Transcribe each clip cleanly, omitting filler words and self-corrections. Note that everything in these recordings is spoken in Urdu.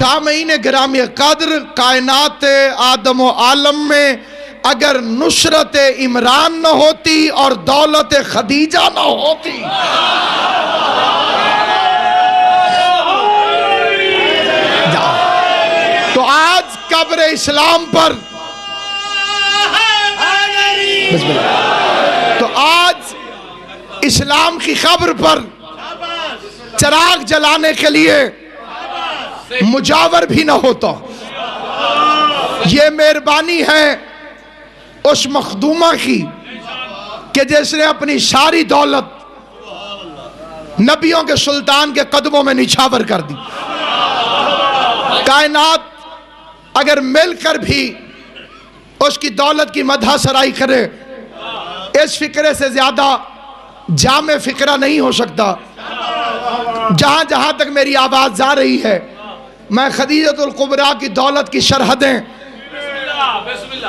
سامعین گرامی قدر، کائنات آدم و عالم میں اگر نصرت عمران نہ ہوتی اور دولت خدیجہ نہ ہوتی، تو آج قبر اسلام پر، تو آج اسلام کی قبر پر چراغ جلانے کے لیے مجاور بھی نہ ہوتا۔ یہ مہربانی ہے اس مخدومہ کی کہ جس نے اپنی ساری دولت نبیوں کے سلطان کے قدموں میں نچھاور کر دی۔ کائنات اگر مل کر بھی اس کی دولت کی مدح سرائی کرے، اس فکرے سے زیادہ جامع فکرہ نہیں ہو سکتا۔ جہاں جہاں تک میری آواز جا رہی ہے، میں خدیجۃ الکبریٰ کی دولت کی شرحدیں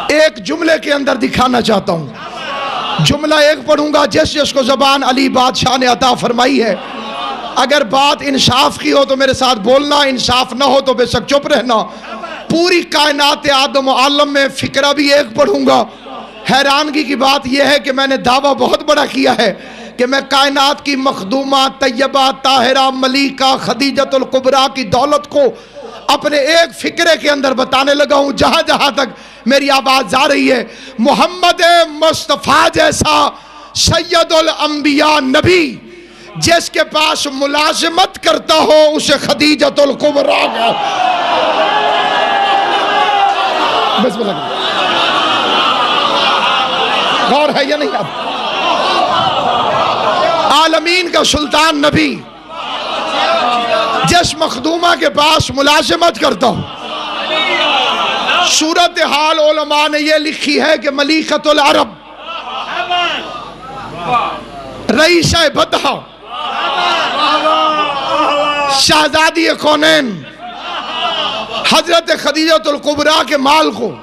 ایک جملے کے اندر دکھانا چاہتا ہوں۔ جملہ ایک پڑھوں گا، جس کو زبان علی بادشاہ نے عطا فرمائی ہے۔ اگر بات انصاف کی ہو تو میرے ساتھ بولنا، انصاف نہ ہو تو بے شک چپ رہنا۔ پوری کائنات آدم و عالم میں فکرہ بھی ایک پڑھوں گا۔ حیرانگی کی بات یہ ہے کہ میں نے دعویٰ بہت بڑا کیا ہے کہ میں کائنات کی مخدومہ، طیبہ، طاہرہ، ملیکہ خدیجۃ الکبریٰ کی دولت کو اپنے ایک فکرے کے اندر بتانے لگا ہوں۔ جہاں جہاں تک میری آواز جا رہی ہے، محمد مصطفیٰ جیسا سید الانبیاء نبی جس کے پاس ملازمت کرتا ہو، اسے خدیجۃ الکبریٰ کا بسم اللہ غور ہے یا نہیں؟ اب عالمین کا سلطان نبی جس مخدومہ کے پاس ملازمت کرتا ہوں، صورتحال علماء نے یہ لکھی ہے کہ ملیکۃ العرب، رئیسہ بطحہ، شہزادی کونین، حضرت خدیجۃ الکبریٰ کے مال کو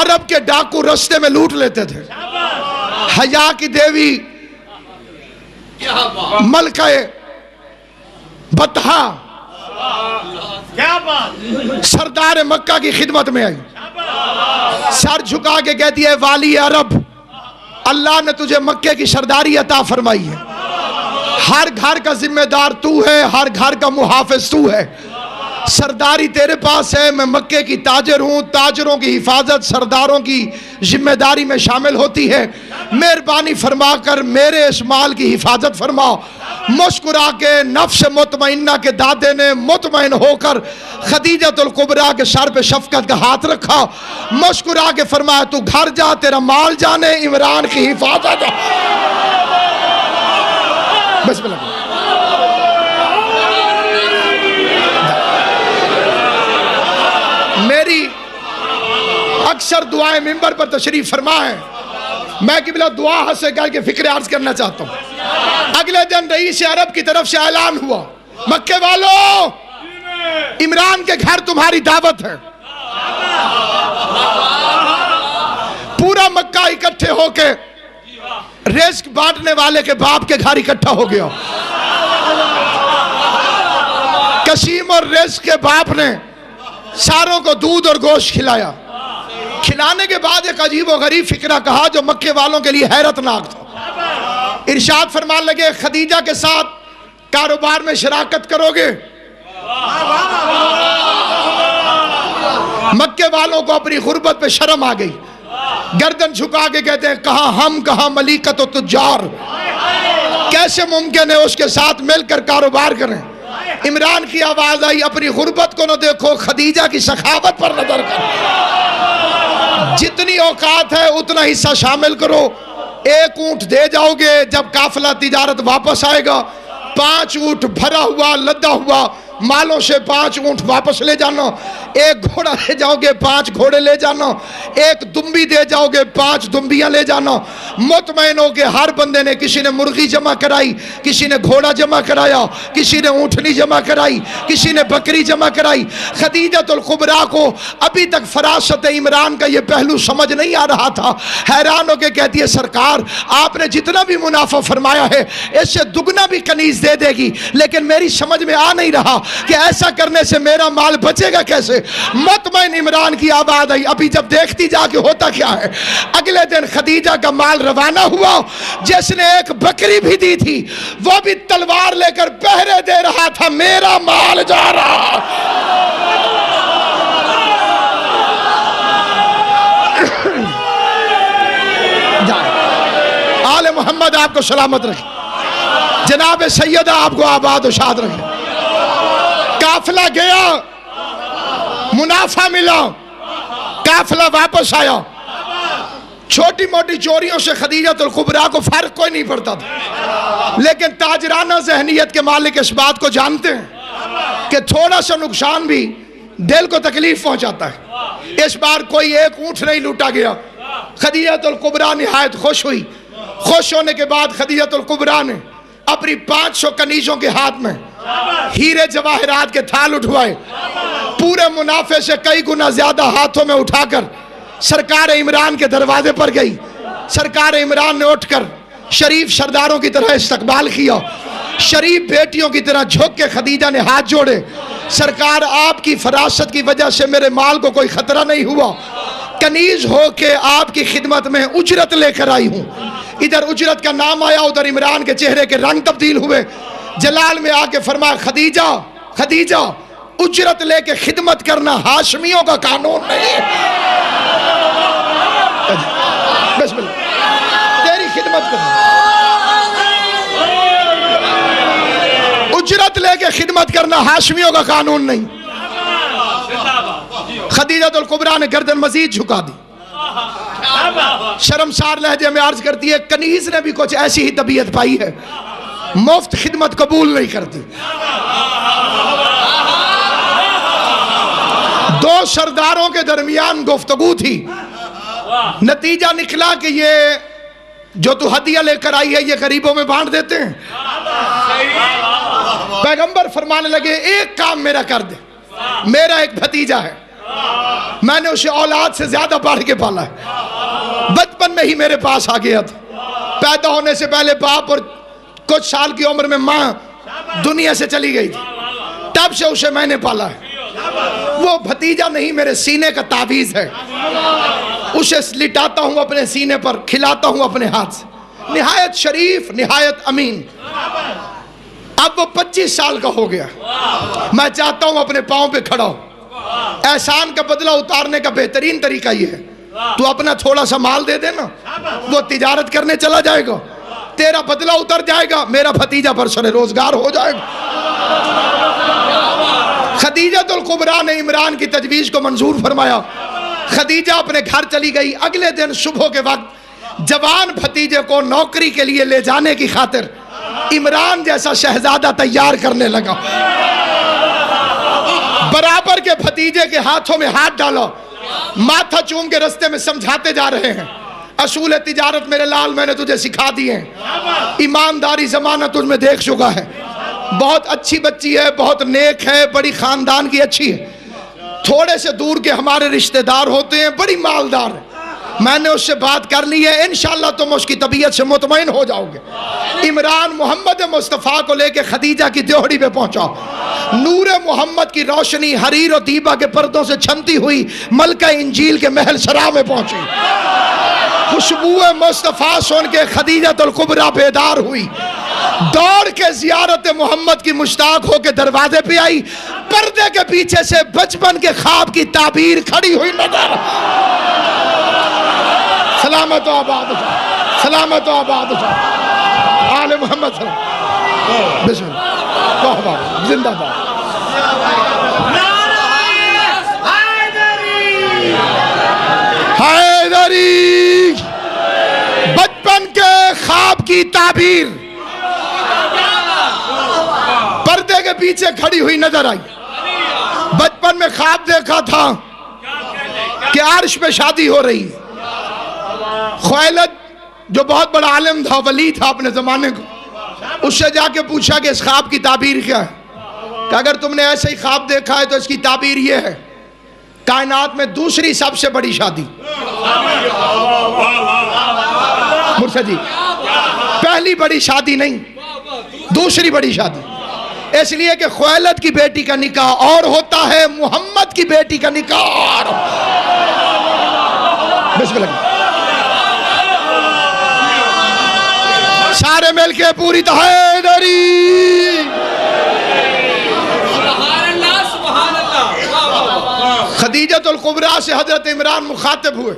عرب کے ڈاکو رستے میں لوٹ لیتے تھے۔ حیا کی دیوی ملکہ بطحہ سردار مکہ کی خدمت میں آئی، سر جھکا کے کہتی ہے، والی عرب، اللہ نے تجھے مکے کی سرداری عطا فرمائی ہے، ہر گھر کا ذمہ دار تو ہے، ہر گھر کا محافظ تو ہے، سرداری تیرے پاس ہے، میں مکے کی تاجر ہوں، تاجروں کی حفاظت سرداروں کی ذمہ داری میں شامل ہوتی ہے، مہربانی فرما کر میرے اس مال کی حفاظت فرماؤ۔ مسکرا کے نفس مطمئنہ کے دادے نے مطمئن ہو کر خدیجۃ الکبریٰ کے سر پہ شفقت کا ہاتھ رکھا، مسکرا کے فرمایا، تو گھر جا، تیرا مال جانے، عمران کی حفاظت۔ بسم اللہ۔ میری اکثر دعائیں ممبر پر تشریف فرما ہے، میں قبلہ دعا حسے کر کے فکر عرض کرنا چاہتا ہوں۔ اگلے دن رئیس عرب کی طرف سے اعلان ہوا، مکے والوں، عمران کے گھر تمہاری دعوت ہے۔ پورا مکہ اکٹھے ہو کے رزق بانٹنے والے کے باپ کے گھر اکٹھا ہو گیا۔ قسیم اور رزق کے باپ نے ساروں کو دودھ اور گوشت کھلایا۔ کھلانے کے بعد ایک عجیب و غریب فکرہ کہا جو مکے والوں کے لیے حیرت ناک تھا۔ ارشاد فرمان لگے، خدیجہ کے ساتھ کاروبار میں شراکت کرو گے؟ مکے والوں کو اپنی غربت پہ شرم آ گئی، گردن جھکا کے کہتے ہیں، کہاں ہم، کہاں ملیکۃ و تجار، کیسے ممکن ہے اس کے ساتھ مل کر کاروبار کریں؟ عمران کی آواز آئی، اپنی غربت کو نہ دیکھو، خدیجہ کی سخاوت پر نظر کرو، جتنی اوقات ہے اتنا حصہ شامل کرو۔ ایک اونٹ دے جاؤ گے، جب قافلہ تجارت واپس آئے گا، 5 اونٹ بھرا ہوا لدا ہوا مالوں سے 5 اونٹ واپس لے جانا، ایک گھوڑا لے جاؤ گے 5 گھوڑے لے جانا، ایک دمبی دے جاؤ گے 5 دمبیاں لے جانا۔ مطمئن ہو کہ ہر بندے نے، کسی نے مرغی جمع کرائی، کسی نے گھوڑا جمع کرایا، کسی نے اونٹنی جمع کرائی، کسی نے بکری جمع کرائی۔ خدیجۃ الکبریٰ کو ابھی تک فراست عمران کا یہ پہلو سمجھ نہیں آ رہا تھا، حیران ہو کے کہتی ہے، سرکار آپ نے جتنا بھی منافع فرمایا ہے اس سے دگنا بھی کنیز دے دے گی، لیکن میری سمجھ میں آ نہیں رہا کہ ایسا کرنے سے میرا مال بچے گا کیسے؟ مطمئن عمران کی آواز آئی، ابھی جب دیکھتی جا کے ہوتا کیا ہے، اگلے دن خدیجہ کا مال روانہ ہوا، جس نے ایک بکری بھی دی تھی وہ بھی تلوار لے کر پہرے دے رہا تھا، میرا مال جا رہا۔ آل محمد آپ کو سلامت رکھے، جناب سیدہ آپ کو آباد و شاد رکھے۔ قافلہ گیا، منافع ملا، قافلہ واپس آیا، چھوٹی موٹی چوریوں سے خدیجہ الکبریٰ کو فرق کوئی نہیں پڑتا تھا، لیکن تاجرانہ ذہنیت کے مالک اس بات کو جانتے ہیں کہ تھوڑا سا نقصان بھی دل کو تکلیف پہنچاتا ہے۔ اس بار کوئی ایک اونٹ نہیں لوٹا گیا، خدیجہ الکبریٰ نہایت خوش ہوئی۔ خوش ہونے کے بعد خدیجہ الکبریٰ نے اپنی 500 کنیزوں کے ہاتھ میں ہیرے جواہرات کے تھال اٹھوائے، پورے منافع سے کئی گنا زیادہ ہاتھوں میں اٹھا کر سرکار عمران کے دروازے پر گئی۔ سرکار عمران نے اٹھ کر شریف سرداروں کی طرح استقبال کیا، شریف بیٹیوں کی طرح جھک کے خدیجہ نے ہاتھ جوڑے، سرکار آپ کی فراست کی وجہ سے میرے مال کو کوئی خطرہ نہیں ہوا، کنیز ہو کے آپ کی خدمت میں اجرت لے کر آئی ہوں۔ ادھر اجرت کا نام آیا، ادھر عمران کے چہرے کے رنگ تبدیل ہوئے، جلال میں آ کے فرمایا خدیجہ خدیجہ اجرت لے کے خدمت کرنا ہاشمیوں کا قانون نہیں ہے، بسم اللہ تیری خدمت کرنا، اجرت لے کے خدمت کرنا ہاشمیوں کا قانون نہیں۔ خدیجہ الکبریٰ نے گردن مزید جھکا دی، شرمسار لہجے میں عرض کرتی ہے کنیز نے بھی کچھ ایسی ہی طبیعت پائی ہے، مفت خدمت قبول نہیں کرتی۔ دو سرداروں کے درمیان گفتگو تھی، نتیجہ نکلا کہ یہ جو تو ہدیہ لے کر آئی ہے یہ غریبوں میں بانٹ دیتے ہیں۔ پیغمبر فرمانے لگے ایک کام میرا کر دے، میرا ایک بھتیجا ہے، میں نے اسے اولاد سے زیادہ بڑھ کے پالا ہے، بچپن میں ہی میرے پاس آ گیا تھا، پیدا ہونے سے پہلے باپ اور کچھ سال کی عمر میں ماں دنیا سے چلی گئی تھی، تب سے اسے میں نے پالا ہے، وہ بھتیجا نہیں میرے سینے کا تعویذ ہے، اسے لٹاتا ہوں اپنے سینے پر، کھلاتا ہوں اپنے ہاتھ سے، نہایت شریف نہایت امین۔ اب وہ 25 سال کا ہو گیا، میں چاہتا ہوں اپنے پاؤں پہ کھڑا ہوں، احسان کا بدلہ اتارنے کا بہترین طریقہ یہ ہے تو اپنا تھوڑا سا مال دے دینا، وہ تجارت کرنے چلا جائے گا، تیرا بدلہ اتر جائے گا، میرا بھتیجا برسر روزگار ہو جائے گا۔ خدیجہ الکبریٰ نے عمران کی تجویز کو منظور فرمایا، خدیجہ اپنے گھر چلی گئی۔ اگلے دن صبح کے وقت جوان بھتیجے کو نوکری کے لیے لے جانے کی خاطر عمران جیسا شہزادہ تیار کرنے لگا، برابر کے بھتیجے کے ہاتھوں میں ہاتھ ڈالا، ماتھا چوم کے رستے میں سمجھاتے جا رہے ہیں اصول تجارت میرے لال میں نے تجھے سکھا دیے ہیں، ایمانداری زمانہ تجھ میں دیکھ چکا ہے، بہت اچھی بچی ہے، بہت نیک ہے، بڑی خاندان کی اچھی ہے، تھوڑے سے دور کے ہمارے رشتہ دار ہوتے ہیں، بڑی مالدار ہے، میں نے اس سے بات کر لی ہے، انشاءاللہ تم اس کی طبیعت سے مطمئن ہو جاؤ گے۔ عمران محمد مصطفیٰ کو لے کے خدیجہ کی دیوڑی پہ پہنچا، نور محمد کی روشنی حریر و دیبا کے پردوں سے چھنتی ہوئی ملکہ انجیل کے محل سرا میں پہنچی، خوشبو مصطفیٰ سن کے خدیجہ الکبریٰ بیدار ہوئی، دوڑ کے زیارت محمد کی مشتاق ہو کے دروازے پہ آئی، پردے کے پیچھے سے بچپن کے خواب کی تعبیر کھڑی ہوئی نظر، سلامت و آباد ہو، سلامت و آباد ہو، آل محمد صلی اللہ علیہ وسلم، بسم اللہ، زندہ باد، حیدری، بچپن کے خواب کی تعبیر پردے کے پیچھے کھڑی ہوئی نظر آئی، بچپن میں خواب دیکھا تھا کہ عرش پہ شادی ہو رہی، خویلد جو بہت بڑا عالم تھا، ولی تھا اپنے زمانے کو، اس سے جا کے پوچھا کہ اس خواب کی تعبیر کیا ہے، کہ اگر تم نے ایسے ہی خواب دیکھا ہے تو اس کی تعبیر یہ ہے، کائنات میں دوسری سب سے بڑی شادی، مرشد جی، پہلی بڑی شادی نہیں، دوسری بڑی شادی، اس لیے کہ خویلد کی بیٹی کا نکاح اور ہوتا ہے، محمد کی بیٹی کا نکاح اور بسم اللہ سارے مل کے پوری حیدری۔ خدیجۃ الکبریٰ سے حضرت عمران مخاطب ہوئے،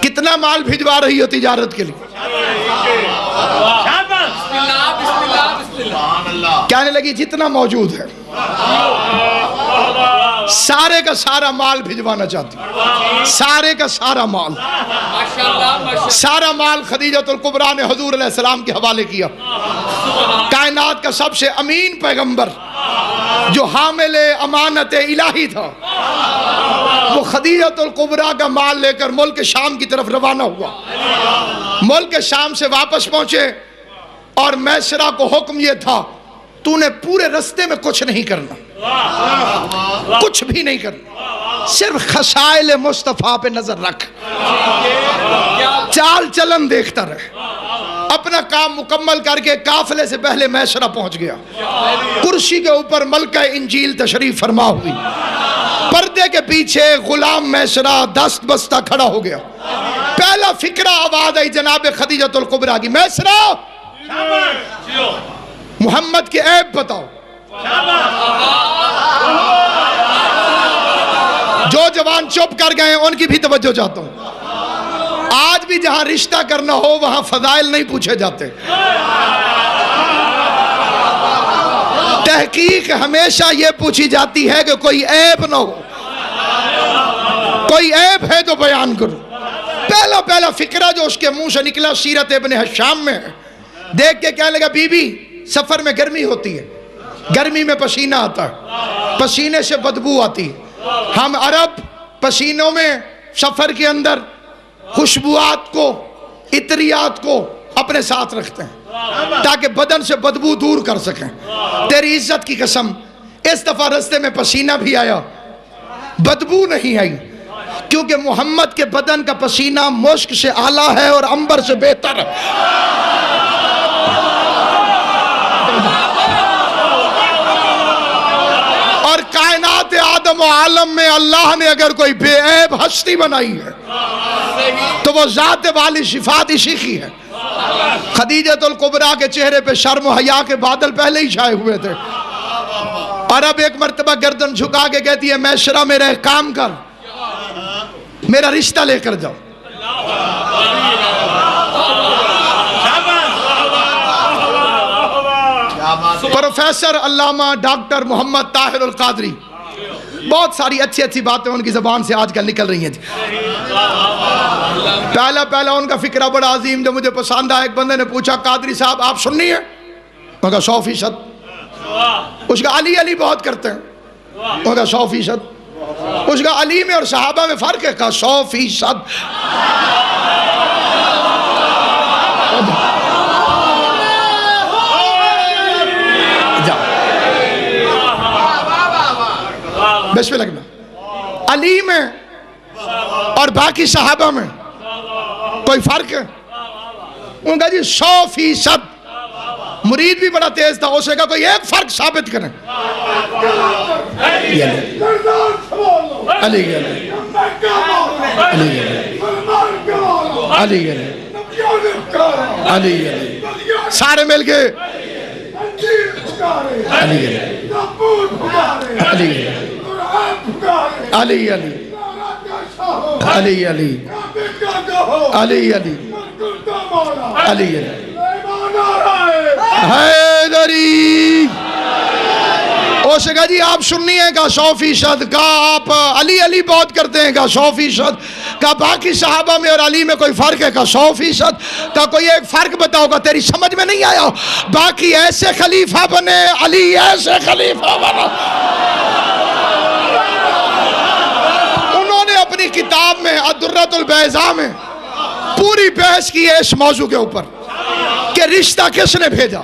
کتنا مال بھجوا رہی ہو تجارت کے لیے؟ کہنے لگی جتنا موجود ہے سارے کا سارا مال بھجوانا چاہتی، سارے کا سارا مال، سارا مال خدیجۃ الکبریٰ نے حضور علیہ السلام کے حوالے کیا۔ کائنات کا سب سے امین پیغمبر جو حامل امانت الہی تھا، وہ خدیجۃ الکبریٰ کا مال لے کر ملک شام کی طرف روانہ ہوا۔ ملک شام سے واپس پہنچے اور میسرہ کو حکم یہ تھا تو نے پورے رستے میں کچھ نہیں کرنا، کچھ بھی نہیں کرنا، صرف خصائل مصطفیٰ پہ نظر رکھ، چال چلن دیکھتا رہے۔ اپنا کام مکمل کر کے قافلے سے پہلے میسرہ پہنچ گیا۔ کرسی کے اوپر ملکہ انجیل تشریف فرما ہوئی، پردے کے پیچھے غلام میسرہ دست بستہ کھڑا ہو گیا۔ پہلا فکرہ آواز آئی جناب خدیجۃ الکبریٰ کی، میسرہ محمد کے عیب بتاؤ۔ جو جوان چپ کر گئے ان کی بھی توجہ چاہتا ہوں۔ آج بھی جہاں رشتہ کرنا ہو وہاں فضائل نہیں پوچھے جاتے، تحقیق ہمیشہ یہ پوچھی جاتی ہے کہ کوئی عیب نہ ہو، کوئی عیب ہے تو بیان کرو۔ پہلا فکرہ جو اس کے منہ سے نکلا سیرت ابن ہشام میں ہے، دیکھ کے کہنے لگا بی بی سفر میں گرمی ہوتی ہے، گرمی میں پسینہ آتا ہے، پسینے سے بدبو آتی ہے، ہم عرب پسینوں میں سفر کے اندر خوشبوات کو، عطریات کو اپنے ساتھ رکھتے ہیں تاکہ بدن سے بدبو دور کر سکیں۔ تیری عزت کی قسم اس دفعہ رستے میں پسینہ بھی آیا، بدبو نہیں آئی، کیونکہ محمد کے بدن کا پسینہ مشک سے اعلیٰ ہے اور عنبر سے بہتر ہے۔ اور کائنات آدم و عالم میں اللہ نے اگر کوئی بے عیب ہستی بنائی ہے تو وہ ذات والی صفات اسی کی ہے۔ خدیجۃ الکبریٰ کے چہرے پہ شرم و حیا کے بادل پہلے ہی چھائے ہوئے تھے، اور اب ایک مرتبہ گردن جھکا کے کہتی ہے میسرہ میرا ایک کام کر، میرا رشتہ لے کر جاؤ۔ پروفیسر علامہ ڈاکٹر محمد طاہر القادری، بہت ساری اچھی اچھی باتیں ان کی زبان سے آج کل نکل رہی ہیں جی۔ پہلا ان کا فکرہ بڑا عظیم جو مجھے پسند آیا، ایک بندے نے پوچھا قادری صاحب آپ سننی ہے؟ میں کہا 100%۔ اس کا علی بہت کرتے ہیں، میں کہا 100%۔ اس کا علی میں اور صحابہ میں فرق ہے، کہا 100%۔ بسم اللہ کرنا، علی میں اور باقی صحابہ میں کوئی فرق ہے؟ ان کا جی 100%۔ مرید بھی بڑا تیز تھا، اسے کہا کوئی ایک فرق ثابت کریں۔ علی علی علی علی علی سارے مل کے علی علی علی علی علی علی علی علی علی حیدری۔ اسے کہا جی آپ سننی ہے؟ کہا 100%۔ کہا آپ علی بہت کرتے ہیں؟ کہا 100%۔ کہا باقی صحابہ میں اور علی میں کوئی فرق ہے؟ کہا 100%۔ کہا کوئی ایک فرق بتاؤ گا؟ تیری سمجھ میں نہیں آیا، باقی ایسے خلیفہ بنے، علی ایسے خلیفہ بنا۔ انہوں نے اپنی کتاب میں الدرۃ البیضاء میں پوری بحث کی ہے اس موضوع کے اوپر کہ رشتہ کس نے بھیجا،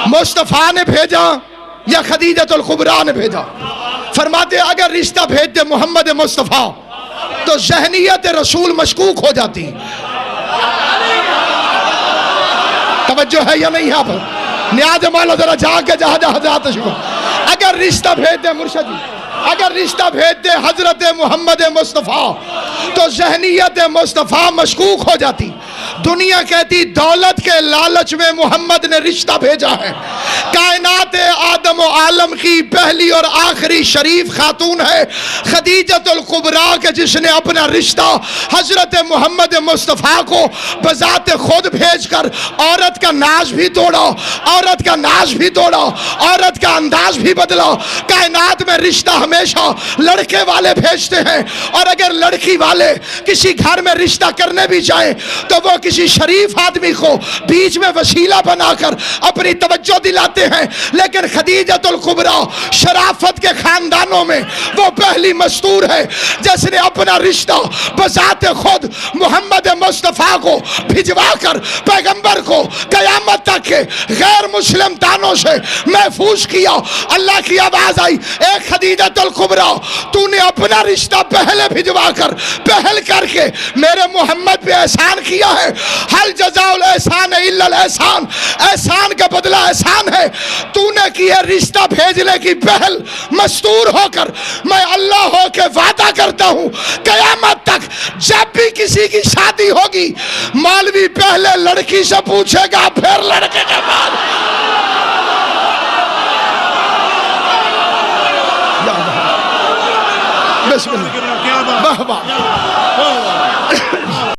مصطفیٰ نے بھیجا یا خدیجۃ الکبریٰ نے بھیجا؟ فرماتے اگر رشتہ بھیج دے محمد مصطفیٰ تو ذہنیت رسول مشکوک ہو جاتی۔ توجہ ہے یا نہیں؟ آپ نیاز مولا ذرا جا کے جہاں جہاں جاتا شکر. اگر رشتہ بھیج دے مرشد جی، اگر رشتہ بھیج دے حضرت محمد مصطفیٰ تو ذہنیت مصطفیٰ مشکوک ہو جاتی. دنیا کہتی دولت کے لالچ میں محمد نے رشتہ بھیجا ہے. کائنات آدم و عالم کی پہلی اور آخری شریف خاتون ہے خدیجۃ الکبریٰ کے جس نے اپنا رشتہ حضرت محمد مصطفیٰ کو بذات خود بھیج کر عورت کا ناز بھی توڑا، عورت کا ناز بھی توڑا، عورت کا انداز بھی بدلا. کائنات میں رشتہ ہمیشہ لڑکے والے بھیجتے ہیں، اور اگر لڑکی والے کسی گھر میں رشتہ کرنے بھی جائیں تو وہ کسی شریف آدمی کو بیچ میں وسیلہ بنا کر اپنی توجہ دلاتے ہیں. لیکن خدیجۃ الکبریٰ شرافت کے خاندانوں میں وہ پہلی مستور ہے جس نے اپنا رشتہ بذات خود محمد مصطفیٰ کو بھجوا کر پیغمبر کو قیامت تک کے غیر مسلم تانوں سے محفوظ کیا. اللہ کی آواز آئی، اے خدیجۃ الکبریٰ، تو نے اپنا رشتہ پہلے بھجوا کر پہل کر کے میرے محمد پہ احسان کیا ہے. حل جزاء الاحسان الا الاحسان، احسان کا بدلہ احسان ہے. تو نے کیا رشتہ بھیجنے کی پہل مستور ہو کر میں اللہ ہو کے وعدہ کرتا ہوں قیامت تک جب بھی کسی کی شادی ہوگی مولوی پہلے لڑکی سے پوچھے گا پھر لڑکے کے بعد. بسم اللہ. واہ واہ.